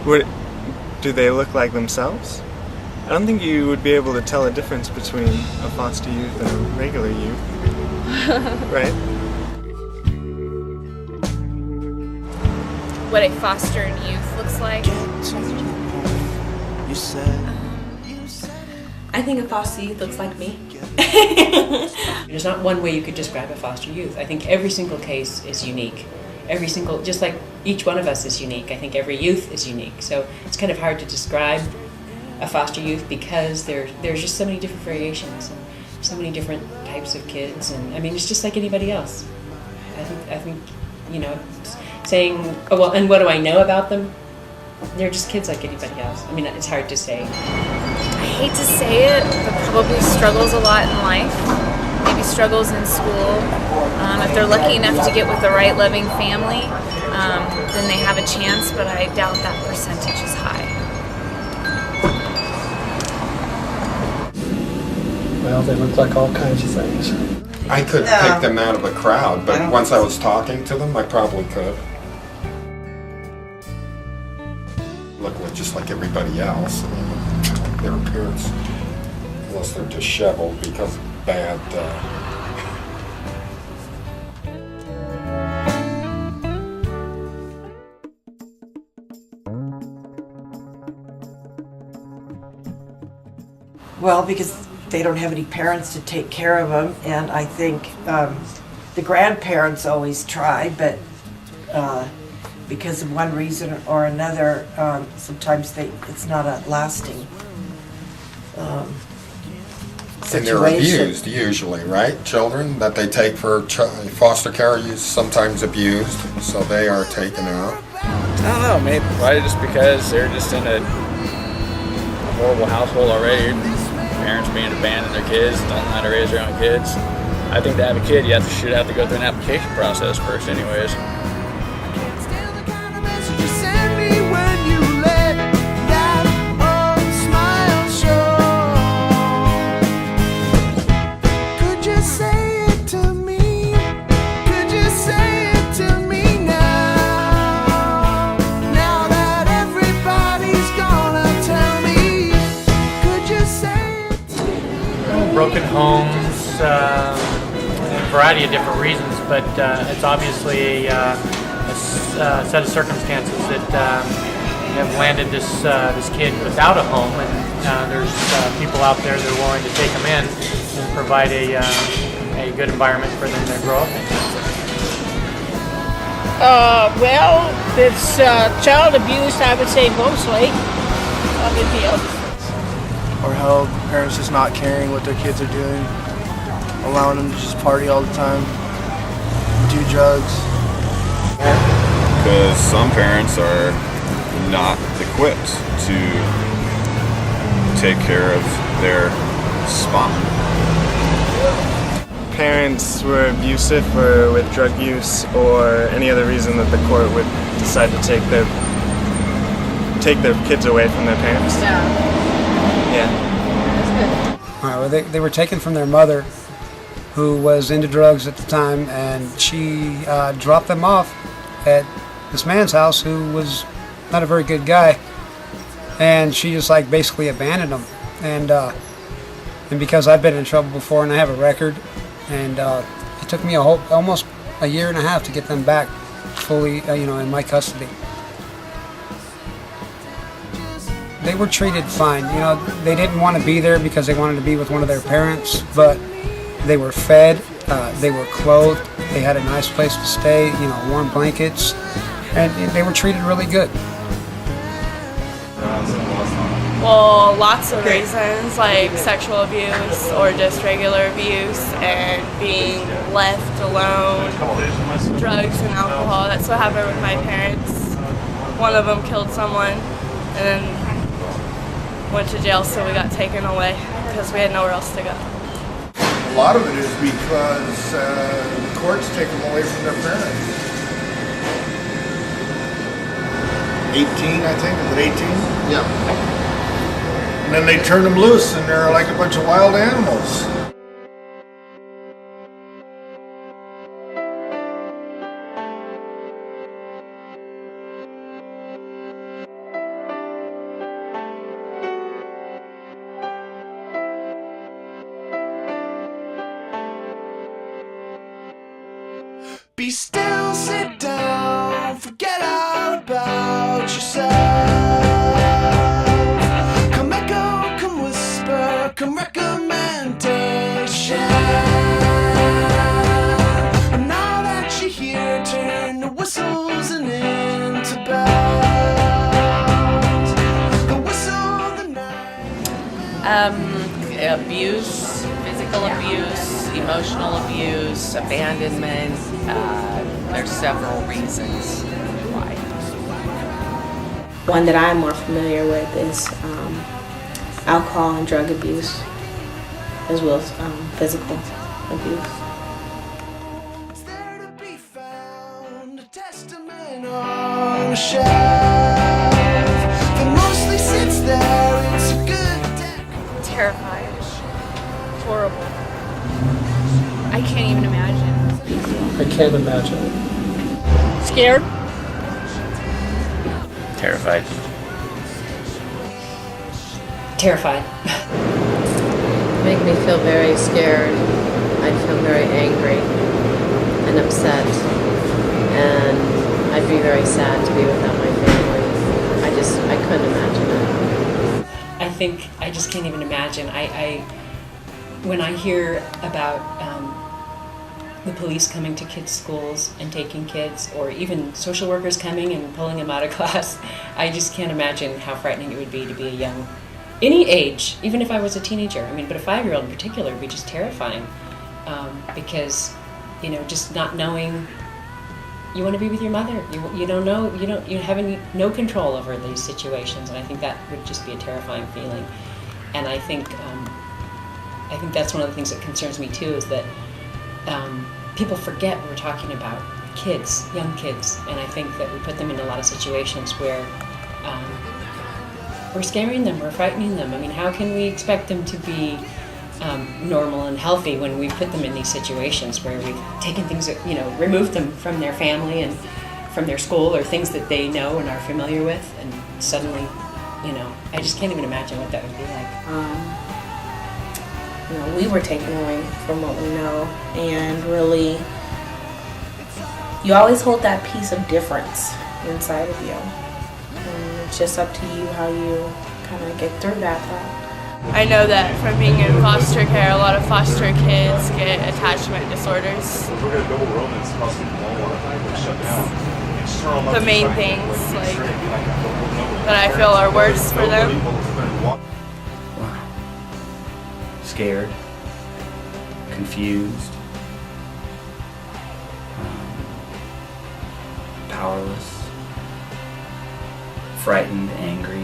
What, do they look like themselves? I don't think you would be able to tell a difference between a foster youth and a regular youth, right? What a foster youth looks like. I think a foster youth looks like me. There's not one way you could describe a foster youth. I think every single case is unique. Just like each one of us is unique, I think every youth is unique. So it's kind of hard to describe a foster youth because there's just so many different variations and so many different types of kids. And I mean, it's just like anybody else. I think you know, saying, oh, well, and what do I know about them? They're just kids like anybody else. I mean, it's hard to say. I hate to say it, but probably struggles a lot in life. Maybe struggles in school. If they're lucky enough to get with the right loving family, then they have a chance, but I doubt that percentage is high. Well, they look like all kinds of things. I could pick them out of a crowd, but once I was talking to them, I probably could. Look just like everybody else. I mean, their appearance, unless they're disheveled because of bad. Well, because they don't have any parents to take care of them, and I think the grandparents always try, but because of one reason or another, sometimes it's not a lasting situation. And they're abused usually, right? Children that they take for foster care is sometimes abused, so they are taken out. I don't know, maybe probably just because they're just in a horrible household already. Parents being abandoned their kids, don't know how to raise their own kids. I think to have a kid, you should have to go through an application process first anyways. Broken homes, a variety of different reasons, but it's obviously a set of circumstances that have landed this kid without a home, and there's people out there that are willing to take them in and provide a good environment for them to grow up in. Well, it's child abuse, I would say mostly of the deal. Or how parents just not caring what their kids are doing, allowing them to just party all the time, do drugs. Because some parents are not equipped to take care of their spawn. Parents were abusive or with drug use or any other reason that the court would decide to take their kids away from their parents. Yeah. Well, they were taken from their mother, who was into drugs at the time, and she dropped them off at this man's house, who was not a very good guy, and she just like basically abandoned them. And because I've been in trouble before and I have a record, and it took me almost a year and a half to get them back fully, in my custody. They were treated fine. They didn't want to be there because they wanted to be with one of their parents, but they were fed, they were clothed, they had a nice place to stay, warm blankets, and they were treated really good. Well, lots of reasons, like sexual abuse or just regular abuse and being left alone, drugs and alcohol. That's what happened with my parents. One of them killed someone and then went to jail, so we got taken away because we had nowhere else to go. A lot of it is because the courts take them away from their parents. 18, I think, is it 18? Yeah. And then they turn them loose and they're like a bunch of wild animals. abuse, physical abuse, emotional abuse, abandonment. There's several reasons why. One that I'm more familiar with is alcohol and drug abuse, as well as physical abuse. On a shelf that mostly sits there. It's a good deck. Terrified. Horrible. I can't even imagine. I can't imagine. Scared? Terrified. Terrified. Make me feel very scared. I'd feel very angry and upset, and I'd be very sad to be without my family. I couldn't imagine it. I think I just can't even imagine. When I hear about the police coming to kids' schools and taking kids, or even social workers coming and pulling them out of class, I just can't imagine how frightening it would be to be a young, any age, even if I was a teenager. I mean, but a 5-year-old in particular would be just terrifying, because, just not knowing. You want to be with your mother. You don't know. You have no control over these situations, and I think that would just be a terrifying feeling. And I think that's one of the things that concerns me too, is that people forget we're talking about kids, young kids, and I think that we put them in a lot of situations where we're scaring them, we're frightening them. I mean, how can we expect them to be normal and healthy when we put them in these situations where we've taken things that, removed them from their family and from their school, or things that they know and are familiar with, and suddenly, I just can't even imagine what that would be like. We were taken away from what we know, and really, you always hold that piece of difference inside of you. And it's just up to you how you kind of get through that. I know that from being in foster care, a lot of foster kids get attachment disorders. The main things that I feel are worse for them. Scared, confused, powerless, frightened, angry.